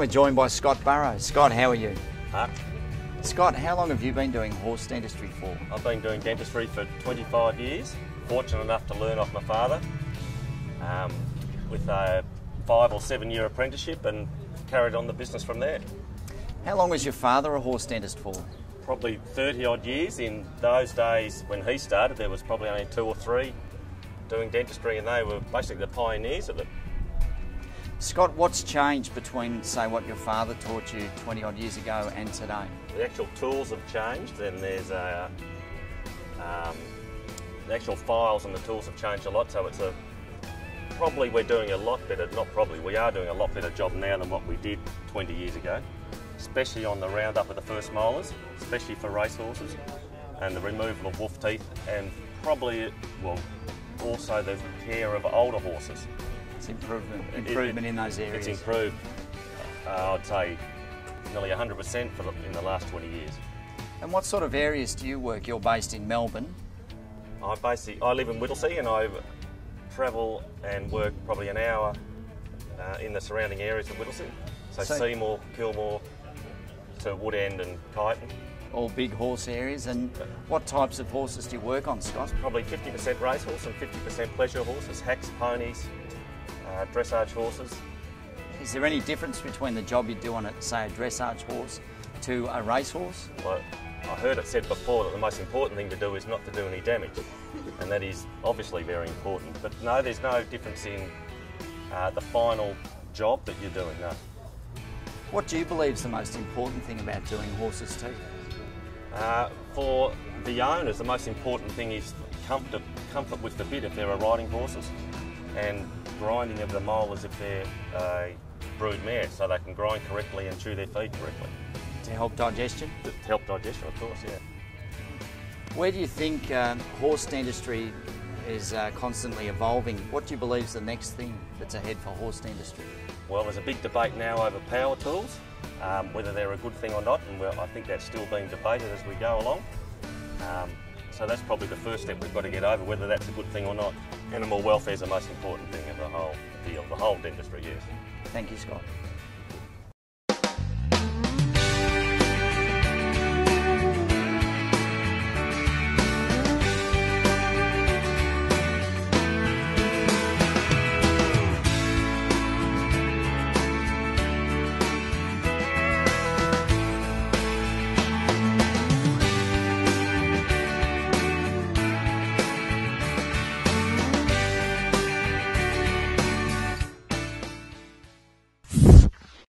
we're joined by Scott Barrow. Scott, how are you? Huh? Scott, how long have you been doing horse dentistry for? I've been doing dentistry for 25 years. Fortunate enough to learn off my father with a 5 or 7 year apprenticeship and carried on the business from there. How long was your father a horse dentist for? Probably 30 odd years. In those days when he started, there was probably only 2 or 3 doing dentistry, and they were basically the pioneers of it. Scott, what's changed between, say, what your father taught you 20 odd years ago and today? The actual tools have changed, and there's the actual files and the tools have changed a lot, so it's probably we're doing a lot better, not probably, we are doing a lot better job now than what we did 20 years ago, especially on the roundup of the first molars, especially for racehorses, and the removal of wolf teeth, and probably, well, also the care of older horses. It's improvement in those areas. It's improved, I'd say, nearly 100% in the last 20 years. And what sort of areas do you work? You're based in Melbourne. I live in Whittlesea, and I travel and work probably an hour in the surrounding areas of Whittlesea. So Seymour, Kilmore to Woodend and Kyneton. All big horse areas. And what types of horses do you work on, Scott? Probably 50% racehorse and 50% pleasure horses, hacks, ponies, dressage horses. Is there any difference between the job you do on, say, a dressage horse to a racehorse? Well, I heard it said before that the most important thing to do is not to do any damage, and that is obviously very important. But no, there's no difference in the final job that you're doing, no. What do you believe is the most important thing about doing horses too? For the owners, the most important thing is comfort with the bit if they're riding horses, and grinding of the molars if they're a brood mare, so they can grind correctly and chew their feed correctly. To help digestion? To help digestion, of course, yeah. Where do you think horse dentistry is constantly evolving? What do you believe is the next thing that's ahead for horse dentistry? Well, there's a big debate now over power tools, whether they're a good thing or not, and I think that's still being debated as we go along. So that's probably the first step we've got to get over, whether that's a good thing or not. Animal welfare is the most important thing of the whole deal, the whole dentistry, yes. Thank you, Scott.